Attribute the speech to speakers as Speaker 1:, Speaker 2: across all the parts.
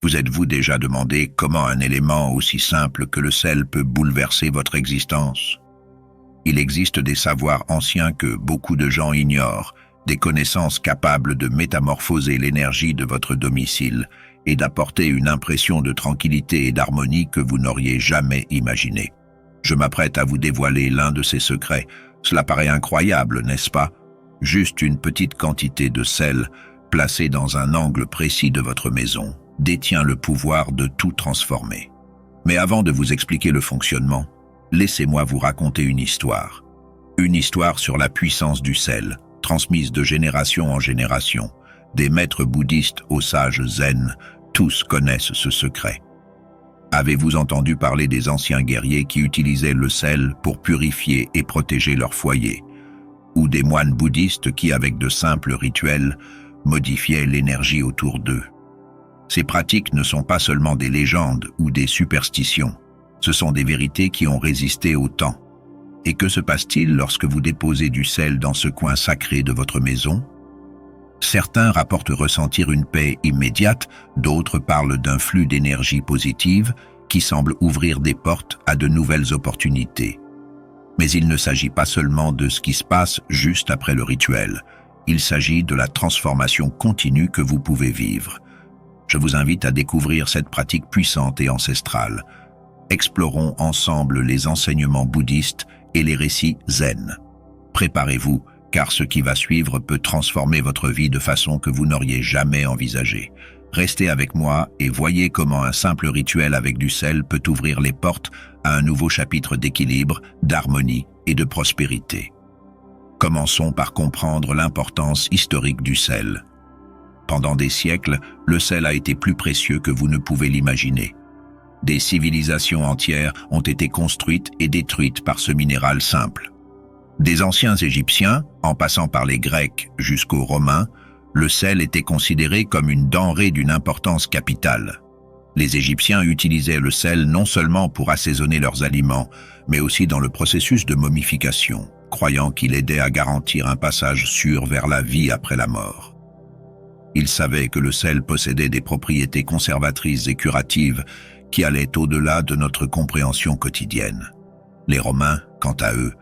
Speaker 1: Vous êtes-vous déjà demandé comment un élément aussi simple que le sel peut bouleverser votre existence? Il existe des savoirs anciens que beaucoup de gens ignorent, des connaissances capables de métamorphoser l'énergie de votre domicile et d'apporter une impression de tranquillité et d'harmonie que vous n'auriez jamais imaginée. Je m'apprête à vous dévoiler l'un de ces secrets. Cela paraît incroyable, n'est-ce pas? Juste une petite quantité de sel, placée dans un angle précis de votre maison, détient le pouvoir de tout transformer. Mais avant de vous expliquer le fonctionnement, laissez-moi vous raconter une histoire. Une histoire sur la puissance du sel, transmise de génération en génération. Des maîtres bouddhistes aux sages zen, tous connaissent ce secret. Avez-vous entendu parler des anciens guerriers qui utilisaient le sel pour purifier et protéger leur foyer? Ou des moines bouddhistes qui, avec de simples rituels, modifiaient l'énergie autour d'eux? Ces pratiques ne sont pas seulement des légendes ou des superstitions. Ce sont des vérités qui ont résisté au temps. Et que se passe-t-il lorsque vous déposez du sel dans ce coin sacré de votre maison? Certains rapportent ressentir une paix immédiate, d'autres parlent d'un flux d'énergie positive qui semble ouvrir des portes à de nouvelles opportunités. Mais il ne s'agit pas seulement de ce qui se passe juste après le rituel. Il s'agit de la transformation continue que vous pouvez vivre. Je vous invite à découvrir cette pratique puissante et ancestrale. Explorons ensemble les enseignements bouddhistes et les récits zen. Préparez-vous, car ce qui va suivre peut transformer votre vie de façon que vous n'auriez jamais envisagée. Restez avec moi et voyez comment un simple rituel avec du sel peut ouvrir les portes à un nouveau chapitre d'équilibre, d'harmonie et de prospérité. Commençons par comprendre l'importance historique du sel. Pendant des siècles, le sel a été plus précieux que vous ne pouvez l'imaginer. Des civilisations entières ont été construites et détruites par ce minéral simple. Des anciens Égyptiens, en passant par les Grecs jusqu'aux Romains, le sel était considéré comme une denrée d'une importance capitale. Les Égyptiens utilisaient le sel non seulement pour assaisonner leurs aliments, mais aussi dans le processus de momification, croyant qu'il aidait à garantir un passage sûr vers la vie après la mort. Ils savaient que le sel possédait des propriétés conservatrices et curatives qui allaient au-delà de notre compréhension quotidienne. Les Romains, quant à eux,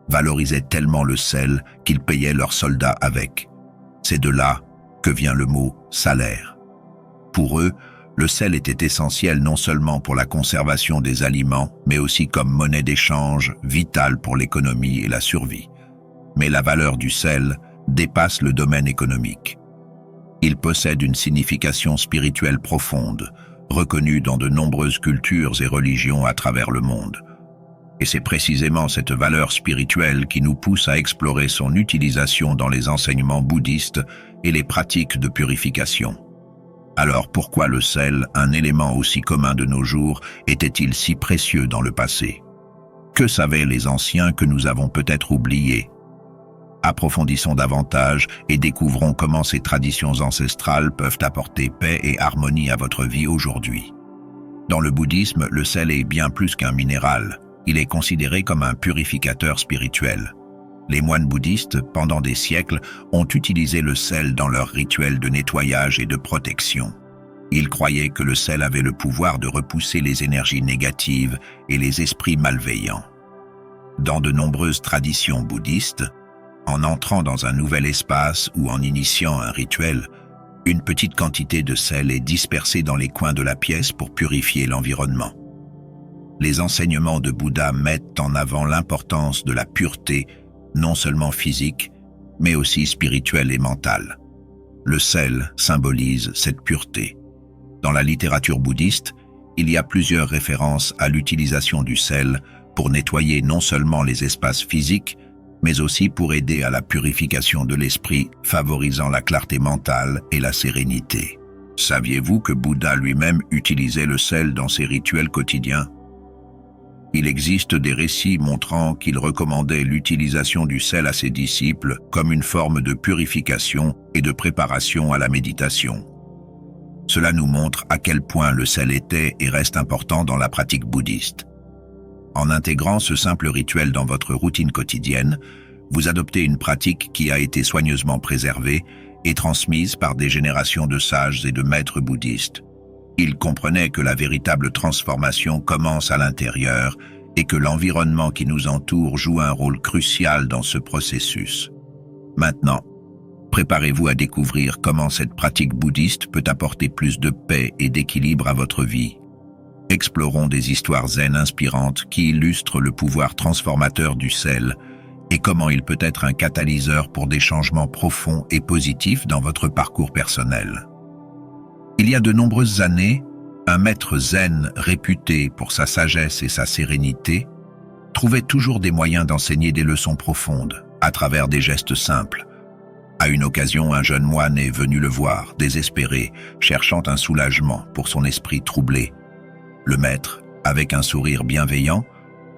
Speaker 1: valorisaient tellement le sel qu'ils payaient leurs soldats avec. C'est de là que vient le mot « salaire ». Pour eux, le sel était essentiel non seulement pour la conservation des aliments, mais aussi comme monnaie d'échange vitale pour l'économie et la survie. Mais la valeur du sel dépasse le domaine économique. Il possède une signification spirituelle profonde, reconnue dans de nombreuses cultures et religions à travers le monde. Et c'est précisément cette valeur spirituelle qui nous pousse à explorer son utilisation dans les enseignements bouddhistes et les pratiques de purification. Alors pourquoi le sel, un élément aussi commun de nos jours, était-il si précieux dans le passé? Que savaient les anciens que nous avons peut-être oublié? Approfondissons davantage et découvrons comment ces traditions ancestrales peuvent apporter paix et harmonie à votre vie aujourd'hui. Dans le bouddhisme, le sel est bien plus qu'un minéral. Il est considéré comme un purificateur spirituel. Les moines bouddhistes, pendant des siècles, ont utilisé le sel dans leurs rituels de nettoyage et de protection. Ils croyaient que le sel avait le pouvoir de repousser les énergies négatives et les esprits malveillants. Dans de nombreuses traditions bouddhistes, en entrant dans un nouvel espace ou en initiant un rituel, une petite quantité de sel est dispersée dans les coins de la pièce pour purifier l'environnement. Les enseignements de Bouddha mettent en avant l'importance de la pureté, non seulement physique, mais aussi spirituelle et mentale. Le sel symbolise cette pureté. Dans la littérature bouddhiste, il y a plusieurs références à l'utilisation du sel pour nettoyer non seulement les espaces physiques, mais aussi pour aider à la purification de l'esprit, favorisant la clarté mentale et la sérénité. Saviez-vous que Bouddha lui-même utilisait le sel dans ses rituels quotidiens? Il existe des récits montrant qu'il recommandait l'utilisation du sel à ses disciples comme une forme de purification et de préparation à la méditation. Cela nous montre à quel point le sel était et reste important dans la pratique bouddhiste. En intégrant ce simple rituel dans votre routine quotidienne, vous adoptez une pratique qui a été soigneusement préservée et transmise par des générations de sages et de maîtres bouddhistes. Il comprenait que la véritable transformation commence à l'intérieur et que l'environnement qui nous entoure joue un rôle crucial dans ce processus. Maintenant, préparez-vous à découvrir comment cette pratique bouddhiste peut apporter plus de paix et d'équilibre à votre vie. Explorons des histoires zen inspirantes qui illustrent le pouvoir transformateur du sel et comment il peut être un catalyseur pour des changements profonds et positifs dans votre parcours personnel. Il y a de nombreuses années, un maître zen réputé pour sa sagesse et sa sérénité trouvait toujours des moyens d'enseigner des leçons profondes à travers des gestes simples. À une occasion, un jeune moine est venu le voir, désespéré, cherchant un soulagement pour son esprit troublé. Le maître, avec un sourire bienveillant,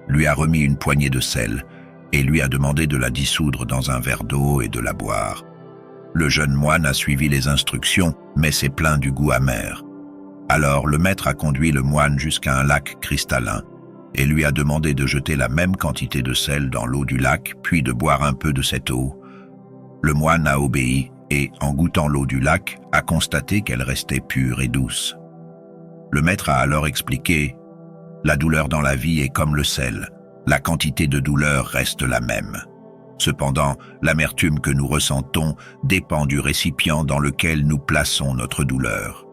Speaker 1: lui a remis une poignée de sel et lui a demandé de la dissoudre dans un verre d'eau et de la boire. Le jeune moine a suivi les instructions, mais s'est plaint du goût amer. Alors le maître a conduit le moine jusqu'à un lac cristallin et lui a demandé de jeter la même quantité de sel dans l'eau du lac, puis de boire un peu de cette eau. Le moine a obéi et, en goûtant l'eau du lac, a constaté qu'elle restait pure et douce. Le maître a alors expliqué « La douleur dans la vie est comme le sel, la quantité de douleur reste la même. Cependant, l'amertume que nous ressentons dépend du récipient dans lequel nous plaçons notre douleur.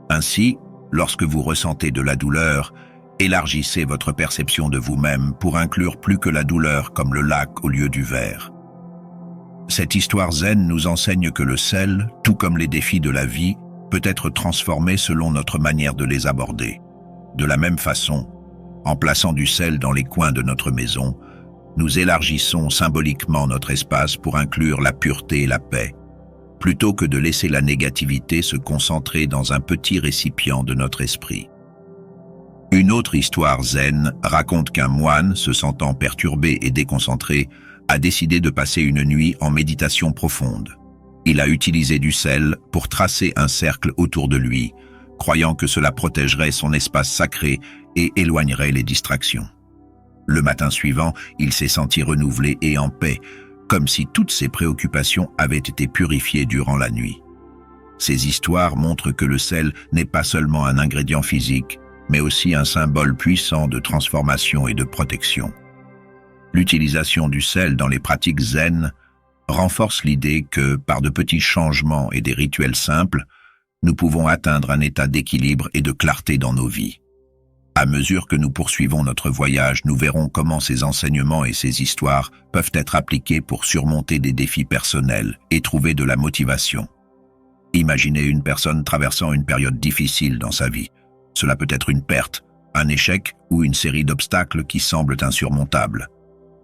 Speaker 1: Ainsi, lorsque vous ressentez de la douleur, élargissez votre perception de vous-même pour inclure plus que la douleur comme le lac au lieu du verre. » Cette histoire zen nous enseigne que le sel, tout comme les défis de la vie, peut être transformé selon notre manière de les aborder. De la même façon, en plaçant du sel dans les coins de notre maison, nous élargissons symboliquement notre espace pour inclure la pureté et la paix, plutôt que de laisser la négativité se concentrer dans un petit récipient de notre esprit. Une autre histoire zen raconte qu'un moine, se sentant perturbé et déconcentré, a décidé de passer une nuit en méditation profonde. Il a utilisé du sel pour tracer un cercle autour de lui, croyant que cela protégerait son espace sacré et éloignerait les distractions. Le matin suivant, il s'est senti renouvelé et en paix, comme si toutes ses préoccupations avaient été purifiées durant la nuit. Ces histoires montrent que le sel n'est pas seulement un ingrédient physique, mais aussi un symbole puissant de transformation et de protection. L'utilisation du sel dans les pratiques zen renforce l'idée que, par de petits changements et des rituels simples, nous pouvons atteindre un état d'équilibre et de clarté dans nos vies. À mesure que nous poursuivons notre voyage, nous verrons comment ces enseignements et ces histoires peuvent être appliqués pour surmonter des défis personnels et trouver de la motivation. Imaginez une personne traversant une période difficile dans sa vie. Cela peut être une perte, un échec ou une série d'obstacles qui semblent insurmontables.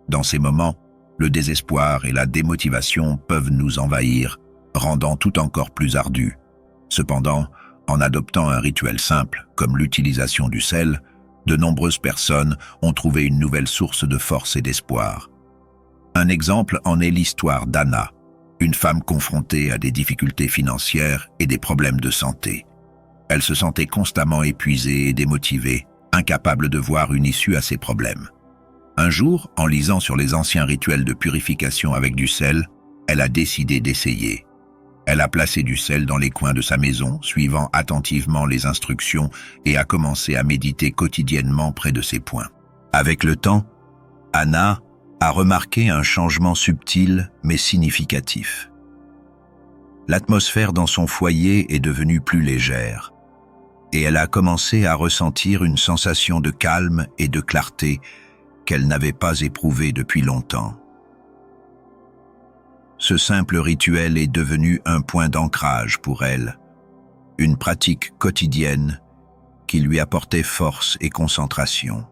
Speaker 1: Dans ces moments, le désespoir et la démotivation peuvent nous envahir, rendant tout encore plus ardu. Cependant, en adoptant un rituel simple, comme l'utilisation du sel, de nombreuses personnes ont trouvé une nouvelle source de force et d'espoir. Un exemple en est l'histoire d'Anna, une femme confrontée à des difficultés financières et des problèmes de santé. Elle se sentait constamment épuisée et démotivée, incapable de voir une issue à ses problèmes. Un jour, en lisant sur les anciens rituels de purification avec du sel, elle a décidé d'essayer. Elle a placé du sel dans les coins de sa maison, suivant attentivement les instructions et a commencé à méditer quotidiennement près de ces points. Avec le temps, Anna a remarqué un changement subtil mais significatif. L'atmosphère dans son foyer est devenue plus légère et elle a commencé à ressentir une sensation de calme et de clarté qu'elle n'avait pas éprouvée depuis longtemps. Ce simple rituel est devenu un point d'ancrage pour elle, une pratique quotidienne qui lui apportait force et concentration.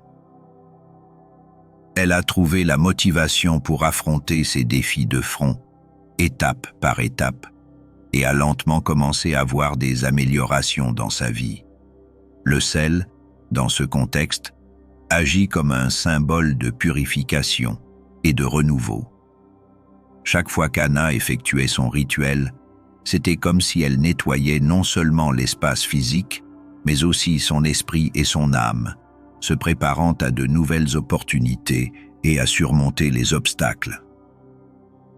Speaker 1: Elle a trouvé la motivation pour affronter ses défis de front, étape par étape, et a lentement commencé à voir des améliorations dans sa vie. Le sel, dans ce contexte, agit comme un symbole de purification et de renouveau. Chaque fois qu'Anna effectuait son rituel, c'était comme si elle nettoyait non seulement l'espace physique, mais aussi son esprit et son âme, se préparant à de nouvelles opportunités et à surmonter les obstacles.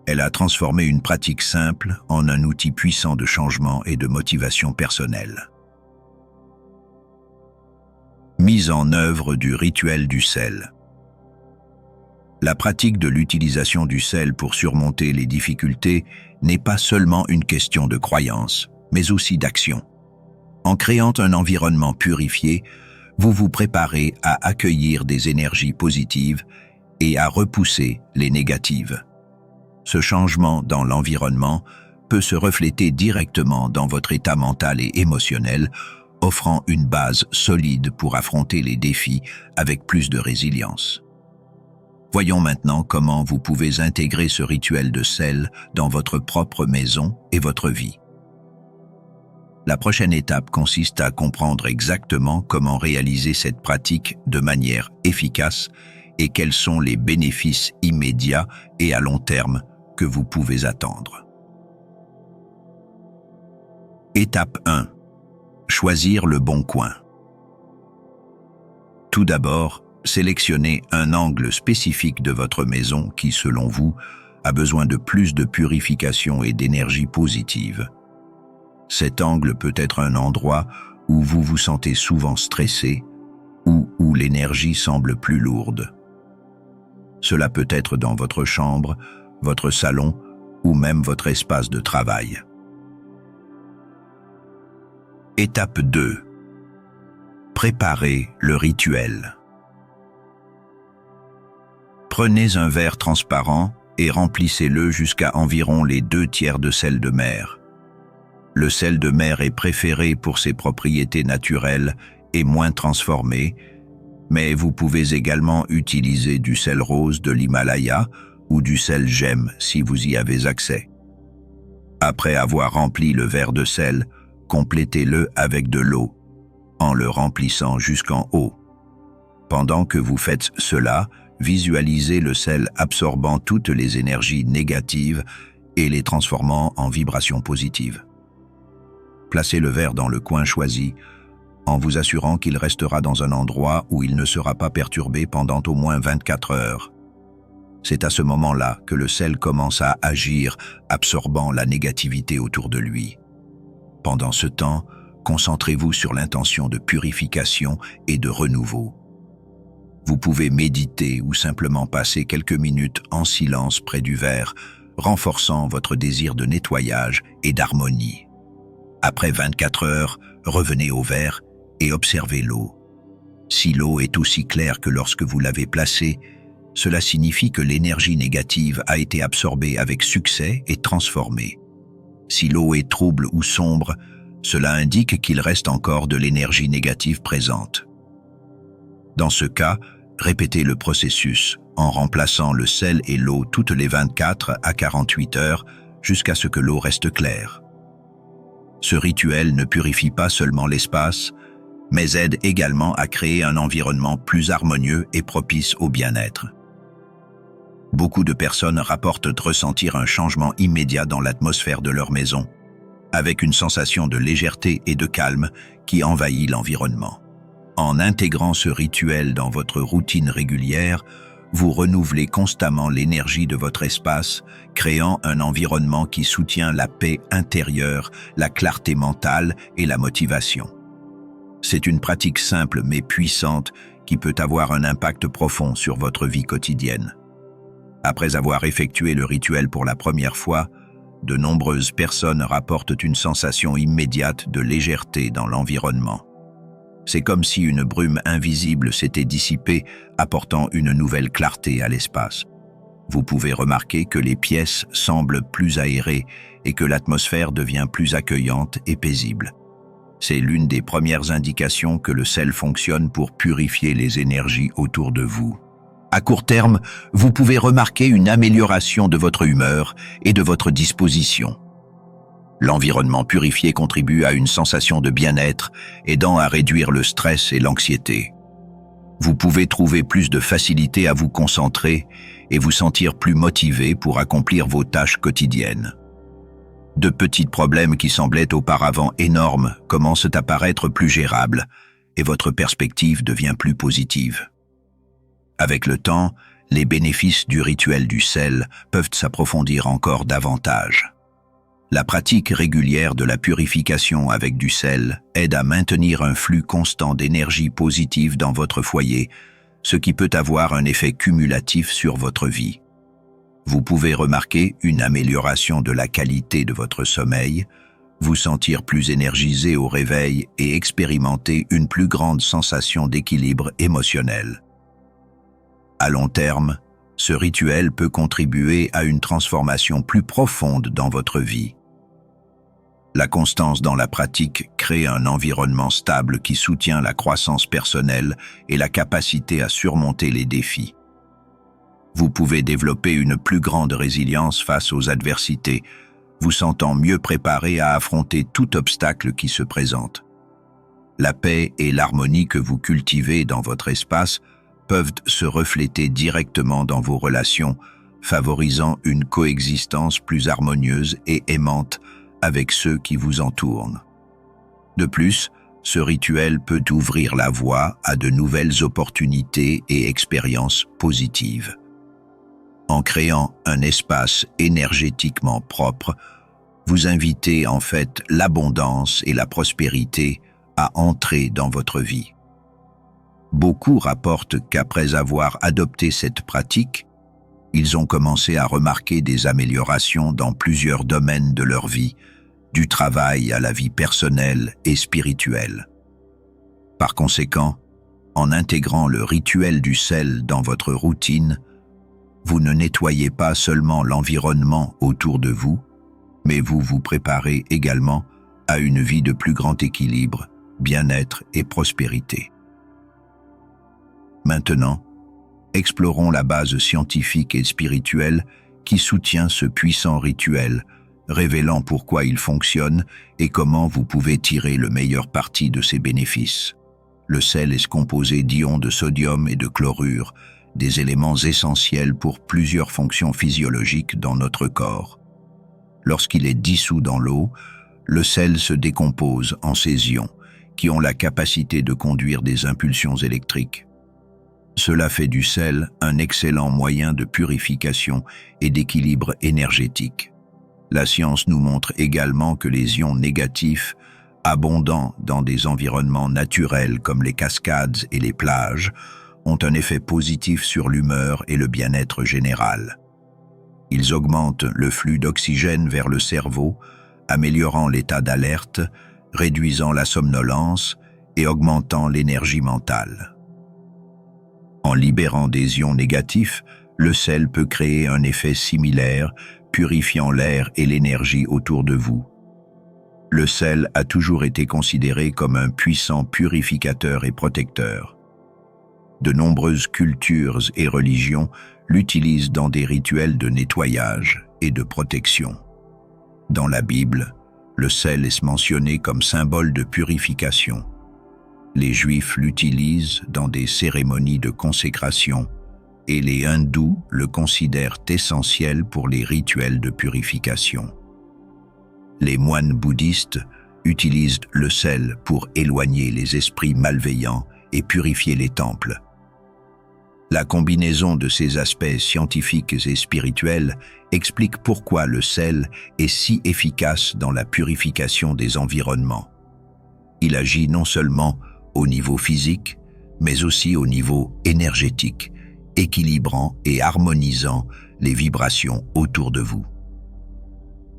Speaker 1: Elle a transformé une pratique simple en un outil puissant de changement et de motivation personnelle. Mise en œuvre du rituel du sel. La pratique de l'utilisation du sel pour surmonter les difficultés n'est pas seulement une question de croyance, mais aussi d'action. En créant un environnement purifié, vous vous préparez à accueillir des énergies positives et à repousser les négatives. Ce changement dans l'environnement peut se refléter directement dans votre état mental et émotionnel, offrant une base solide pour affronter les défis avec plus de résilience. Voyons maintenant comment vous pouvez intégrer ce rituel de sel dans votre propre maison et votre vie. La prochaine étape consiste à comprendre exactement comment réaliser cette pratique de manière efficace et quels sont les bénéfices immédiats et à long terme que vous pouvez attendre. Étape 1. Choisir le bon coin. Tout d'abord, sélectionnez un angle spécifique de votre maison qui, selon vous, a besoin de plus de purification et d'énergie positive. Cet angle peut être un endroit où vous vous sentez souvent stressé ou où l'énergie semble plus lourde. Cela peut être dans votre chambre, votre salon ou même votre espace de travail. Étape 2. Préparez le rituel. Prenez un verre transparent et remplissez-le jusqu'à environ les 2/3 de sel de mer. Le sel de mer est préféré pour ses propriétés naturelles et moins transformées, mais vous pouvez également utiliser du sel rose de l'Himalaya ou du sel gemme si vous y avez accès. Après avoir rempli le verre de sel, complétez-le avec de l'eau, en le remplissant jusqu'en haut. Pendant que vous faites cela, visualisez le sel absorbant toutes les énergies négatives et les transformant en vibrations positives. Placez le verre dans le coin choisi, en vous assurant qu'il restera dans un endroit où il ne sera pas perturbé pendant au moins 24 heures. C'est à ce moment-là que le sel commence à agir, absorbant la négativité autour de lui. Pendant ce temps, concentrez-vous sur l'intention de purification et de renouveau. Vous pouvez méditer ou simplement passer quelques minutes en silence près du verre, renforçant votre désir de nettoyage et d'harmonie. Après 24 heures, revenez au verre et observez l'eau. Si l'eau est aussi claire que lorsque vous l'avez placée, cela signifie que l'énergie négative a été absorbée avec succès et transformée. Si l'eau est trouble ou sombre, cela indique qu'il reste encore de l'énergie négative présente. Dans ce cas, répétez le processus en remplaçant le sel et l'eau toutes les 24 à 48 heures jusqu'à ce que l'eau reste claire. Ce rituel ne purifie pas seulement l'espace, mais aide également à créer un environnement plus harmonieux et propice au bien-être. Beaucoup de personnes rapportent ressentir un changement immédiat dans l'atmosphère de leur maison, avec une sensation de légèreté et de calme qui envahit l'environnement. En intégrant ce rituel dans votre routine régulière, vous renouvelez constamment l'énergie de votre espace, créant un environnement qui soutient la paix intérieure, la clarté mentale et la motivation. C'est une pratique simple mais puissante qui peut avoir un impact profond sur votre vie quotidienne. Après avoir effectué le rituel pour la première fois, de nombreuses personnes rapportent une sensation immédiate de légèreté dans l'environnement. C'est comme si une brume invisible s'était dissipée, apportant une nouvelle clarté à l'espace. Vous pouvez remarquer que les pièces semblent plus aérées et que l'atmosphère devient plus accueillante et paisible. C'est l'une des premières indications que le sel fonctionne pour purifier les énergies autour de vous. À court terme, vous pouvez remarquer une amélioration de votre humeur et de votre disposition. L'environnement purifié contribue à une sensation de bien-être, aidant à réduire le stress et l'anxiété. Vous pouvez trouver plus de facilité à vous concentrer et vous sentir plus motivé pour accomplir vos tâches quotidiennes. De petits problèmes qui semblaient auparavant énormes commencent à paraître plus gérables et votre perspective devient plus positive. Avec le temps, les bénéfices du rituel du sel peuvent s'approfondir encore davantage. La pratique régulière de la purification avec du sel aide à maintenir un flux constant d'énergie positive dans votre foyer, ce qui peut avoir un effet cumulatif sur votre vie. Vous pouvez remarquer une amélioration de la qualité de votre sommeil, vous sentir plus énergisé au réveil et expérimenter une plus grande sensation d'équilibre émotionnel. À long terme, ce rituel peut contribuer à une transformation plus profonde dans votre vie. La constance dans la pratique crée un environnement stable qui soutient la croissance personnelle et la capacité à surmonter les défis. Vous pouvez développer une plus grande résilience face aux adversités, vous sentant mieux préparé à affronter tout obstacle qui se présente. La paix et l'harmonie que vous cultivez dans votre espace peuvent se refléter directement dans vos relations, favorisant une coexistence plus harmonieuse et aimante avec ceux qui vous entourent. De plus, ce rituel peut ouvrir la voie à de nouvelles opportunités et expériences positives. En créant un espace énergétiquement propre, vous invitez en fait l'abondance et la prospérité à entrer dans votre vie. Beaucoup rapportent qu'après avoir adopté cette pratique, ils ont commencé à remarquer des améliorations dans plusieurs domaines de leur vie, du travail à la vie personnelle et spirituelle. Par conséquent, en intégrant le rituel du sel dans votre routine, vous ne nettoyez pas seulement l'environnement autour de vous, mais vous vous préparez également à une vie de plus grand équilibre, bien-être et prospérité. Maintenant, explorons la base scientifique et spirituelle qui soutient ce puissant rituel, révélant pourquoi il fonctionne et comment vous pouvez tirer le meilleur parti de ses bénéfices. Le sel est composé d'ions de sodium et de chlorure, des éléments essentiels pour plusieurs fonctions physiologiques dans notre corps. Lorsqu'il est dissous dans l'eau, le sel se décompose en ces ions, qui ont la capacité de conduire des impulsions électriques. Cela fait du sel un excellent moyen de purification et d'équilibre énergétique. La science nous montre également que les ions négatifs, abondants dans des environnements naturels comme les cascades et les plages, ont un effet positif sur l'humeur et le bien-être général. Ils augmentent le flux d'oxygène vers le cerveau, améliorant l'état d'alerte, réduisant la somnolence et augmentant l'énergie mentale. En libérant des ions négatifs, le sel peut créer un effet similaire, purifiant l'air et l'énergie autour de vous. Le sel a toujours été considéré comme un puissant purificateur et protecteur. De nombreuses cultures et religions l'utilisent dans des rituels de nettoyage et de protection. Dans la Bible, le sel est mentionné comme symbole de purification. Les Juifs l'utilisent dans des cérémonies de consécration et les Hindous le considèrent essentiel pour les rituels de purification. Les moines bouddhistes utilisent le sel pour éloigner les esprits malveillants et purifier les temples. La combinaison de ces aspects scientifiques et spirituels explique pourquoi le sel est si efficace dans la purification des environnements. Il agit non seulement au niveau physique, mais aussi au niveau énergétique, équilibrant et harmonisant les vibrations autour de vous.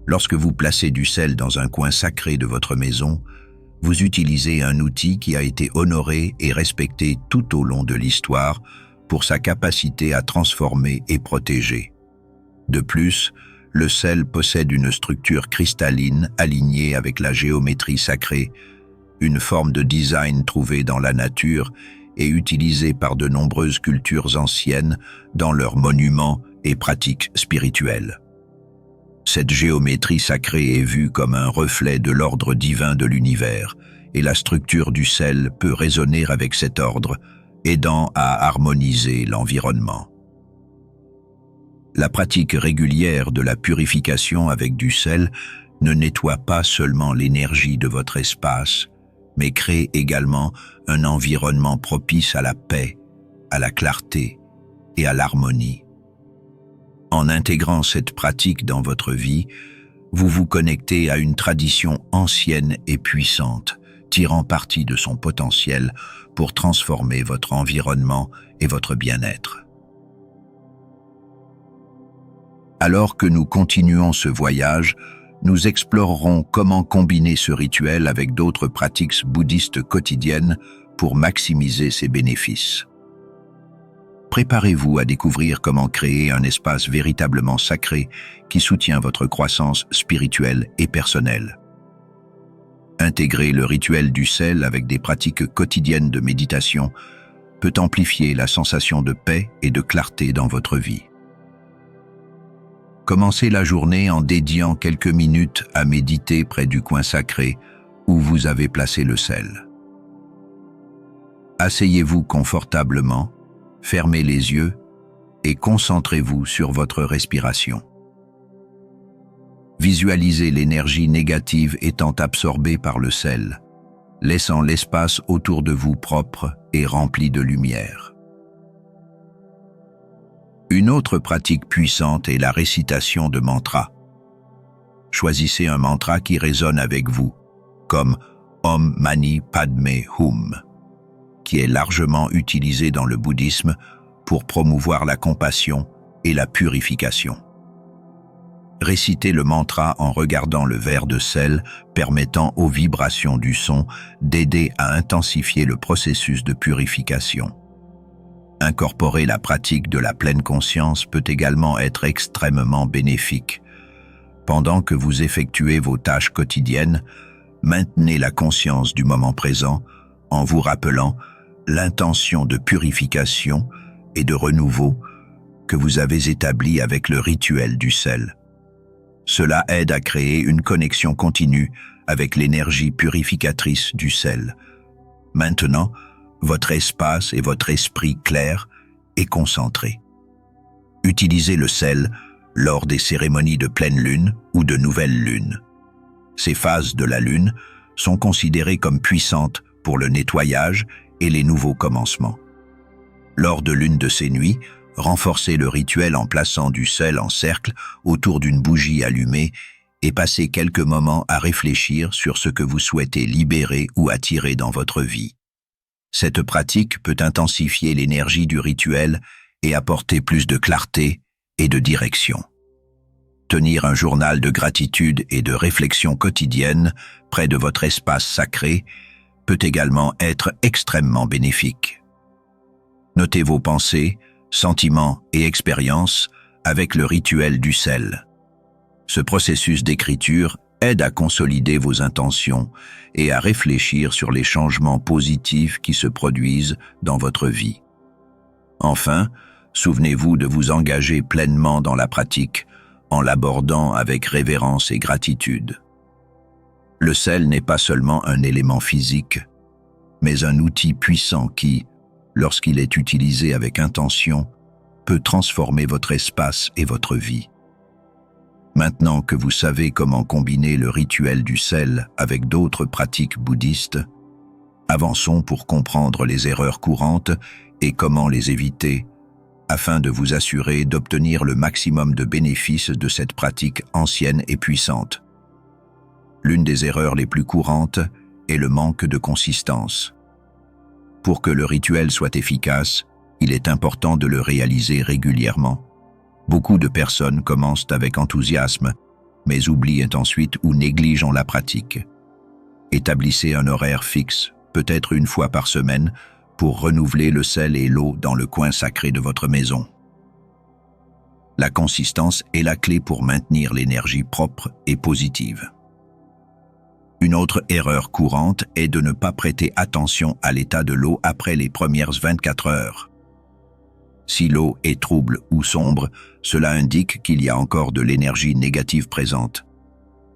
Speaker 1: Lorsque vous placez du sel dans un coin sacré de votre maison, vous utilisez un outil qui a été honoré et respecté tout au long de l'histoire pour sa capacité à transformer et protéger. De plus, le sel possède une structure cristalline alignée avec la géométrie sacrée, une forme de design trouvée dans la nature et utilisée par de nombreuses cultures anciennes dans leurs monuments et pratiques spirituelles. Cette géométrie sacrée est vue comme un reflet de l'ordre divin de l'univers, et la structure du sel peut résonner avec cet ordre, aidant à harmoniser l'environnement. La pratique régulière de la purification avec du sel ne nettoie pas seulement l'énergie de votre espace, mais crée également un environnement propice à la paix, à la clarté et à l'harmonie. En intégrant cette pratique dans votre vie, Vous vous connectez à une tradition ancienne et puissante, tirant parti de son potentiel pour transformer votre environnement et votre bien-être. Alors que nous continuons ce voyage, nous explorerons comment combiner ce rituel avec d'autres pratiques bouddhistes quotidiennes pour maximiser ses bénéfices. Préparez-vous à découvrir comment créer un espace véritablement sacré qui soutient votre croissance spirituelle et personnelle. Intégrer le rituel du sel avec des pratiques quotidiennes de méditation peut amplifier la sensation de paix et de clarté dans votre vie. Commencez la journée en dédiant quelques minutes à méditer près du coin sacré où vous avez placé le sel. Asseyez-vous confortablement, fermez les yeux et concentrez-vous sur votre respiration. Visualisez l'énergie négative étant absorbée par le sel, laissant l'espace autour de vous propre et rempli de lumière. Une autre pratique puissante est la récitation de mantras. Choisissez un mantra qui résonne avec vous, comme Om Mani Padme Hum, qui est largement utilisé dans le bouddhisme pour promouvoir la compassion et la purification. Récitez le mantra en regardant le verre de sel permettant aux vibrations du son d'aider à intensifier le processus de purification. Incorporer la pratique de la pleine conscience peut également être extrêmement bénéfique. Pendant que vous effectuez vos tâches quotidiennes, maintenez la conscience du moment présent en vous rappelant l'intention de purification et de renouveau que vous avez établie avec le rituel du sel. Cela aide à créer une connexion continue avec l'énergie purificatrice du sel. Maintenant, votre espace et votre esprit clair et concentré. Utilisez le sel lors des cérémonies de pleine lune ou de nouvelle lune. Ces phases de la lune sont considérées comme puissantes pour le nettoyage et les nouveaux commencements. Lors de l'une de ces nuits, renforcez le rituel en plaçant du sel en cercle autour d'une bougie allumée et passez quelques moments à réfléchir sur ce que vous souhaitez libérer ou attirer dans votre vie. Cette pratique peut intensifier l'énergie du rituel et apporter plus de clarté et de direction. Tenir un journal de gratitude et de réflexion quotidienne près de votre espace sacré peut également être extrêmement bénéfique. Notez vos pensées, sentiments et expériences avec le rituel du sel. Ce processus d'écriture aide à consolider vos intentions et à réfléchir sur les changements positifs qui se produisent dans votre vie. Enfin, souvenez-vous de vous engager pleinement dans la pratique en l'abordant avec révérence et gratitude. Le sel n'est pas seulement un élément physique, mais un outil puissant qui, lorsqu'il est utilisé avec intention, peut transformer votre espace et votre vie. Maintenant que vous savez comment combiner le rituel du sel avec d'autres pratiques bouddhistes, avançons pour comprendre les erreurs courantes et comment les éviter, afin de vous assurer d'obtenir le maximum de bénéfices de cette pratique ancienne et puissante. L'une des erreurs les plus courantes est le manque de consistance. Pour que le rituel soit efficace, il est important de le réaliser régulièrement. Beaucoup de personnes commencent avec enthousiasme, mais oublient ensuite ou négligent la pratique. Établissez un horaire fixe, peut-être une fois par semaine, pour renouveler le sel et l'eau dans le coin sacré de votre maison. La consistance est la clé pour maintenir l'énergie propre et positive. Une autre erreur courante est de ne pas prêter attention à l'état de l'eau après les premières 24 heures. Si l'eau est trouble ou sombre, cela indique qu'il y a encore de l'énergie négative présente.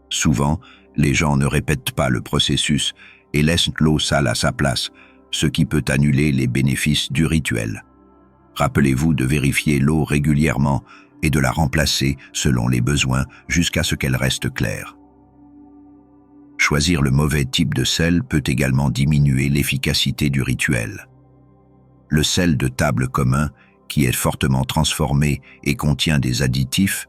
Speaker 1: Souvent, les gens ne répètent pas le processus et laissent l'eau sale à sa place, ce qui peut annuler les bénéfices du rituel. Rappelez-vous de vérifier l'eau régulièrement et de la remplacer selon les besoins jusqu'à ce qu'elle reste claire. Choisir le mauvais type de sel peut également diminuer l'efficacité du rituel. Le sel de table commun, qui est fortement transformé et contient des additifs,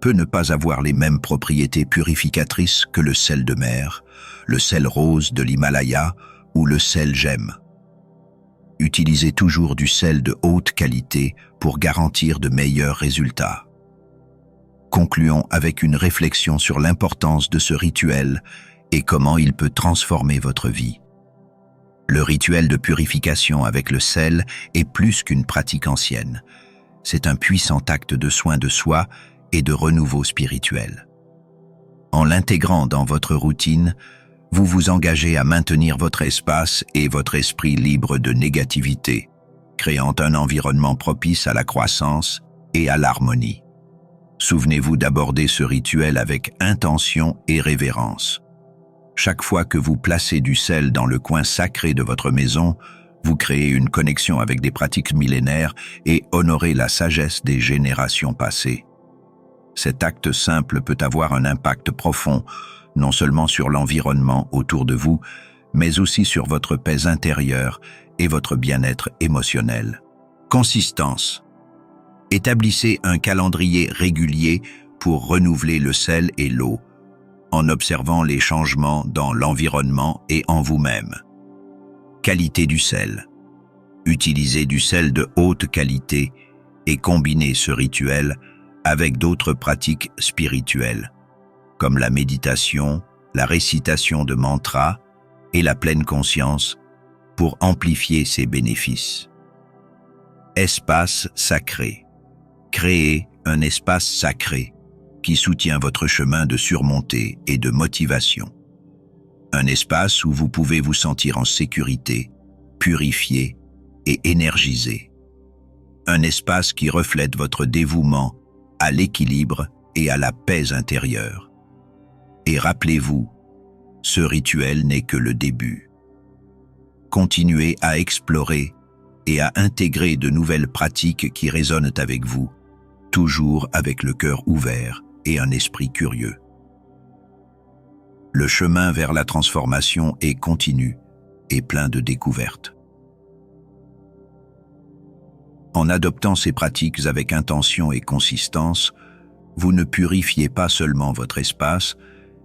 Speaker 1: peut ne pas avoir les mêmes propriétés purificatrices que le sel de mer, le sel rose de l'Himalaya ou le sel gemme. Utilisez toujours du sel de haute qualité pour garantir de meilleurs résultats. Concluons avec une réflexion sur l'importance de ce rituel et comment il peut transformer votre vie. Le rituel de purification avec le sel est plus qu'une pratique ancienne. C'est un puissant acte de soin de soi et de renouveau spirituel. En l'intégrant dans votre routine, vous vous engagez à maintenir votre espace et votre esprit libre de négativité, créant un environnement propice à la croissance et à l'harmonie. Souvenez-vous d'aborder ce rituel avec intention et révérence. Chaque fois que vous placez du sel dans le coin sacré de votre maison, vous créez une connexion avec des pratiques millénaires et honorez la sagesse des générations passées. Cet acte simple peut avoir un impact profond, non seulement sur l'environnement autour de vous, mais aussi sur votre paix intérieure et votre bien-être émotionnel. Consistance. Établissez un calendrier régulier pour renouveler le sel et l'eau, en observant les changements dans l'environnement et en vous-même. Qualité du sel. Utilisez du sel de haute qualité et combinez ce rituel avec d'autres pratiques spirituelles, comme la méditation, la récitation de mantras et la pleine conscience, pour amplifier ses bénéfices. Espace sacré. Créez un espace sacré qui soutient votre chemin de surmontée et de motivation. Un espace où vous pouvez vous sentir en sécurité, purifié et énergisé. Un espace qui reflète votre dévouement à l'équilibre et à la paix intérieure. Et rappelez-vous, ce rituel n'est que le début. Continuez à explorer et à intégrer de nouvelles pratiques qui résonnent avec vous, toujours avec le cœur ouvert et un esprit curieux. Le chemin vers la transformation est continu et plein de découvertes. En adoptant ces pratiques avec intention et consistance, vous ne purifiez pas seulement votre espace,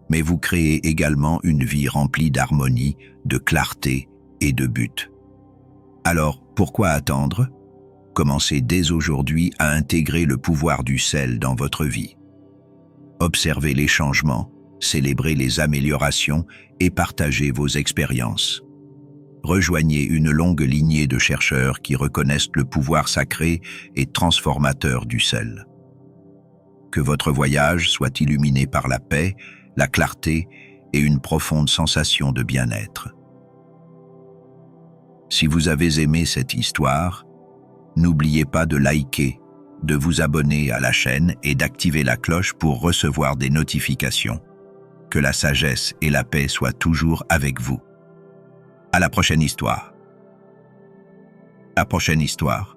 Speaker 1: mais vous créez également une vie remplie d'harmonie, de clarté et de but. Alors, pourquoi attendre? Commencez dès aujourd'hui à intégrer le pouvoir du sel dans votre vie. Observez les changements, célébrez les améliorations et partagez vos expériences. Rejoignez une longue lignée de chercheurs qui reconnaissent le pouvoir sacré et transformateur du sel. Que votre voyage soit illuminé par la paix, la clarté et une profonde sensation de bien-être. Si vous avez aimé cette histoire, n'oubliez pas de liker, de vous abonner à la chaîne et d'activer la cloche pour recevoir des notifications. Que la sagesse et la paix soient toujours avec vous. À la prochaine histoire. La prochaine histoire.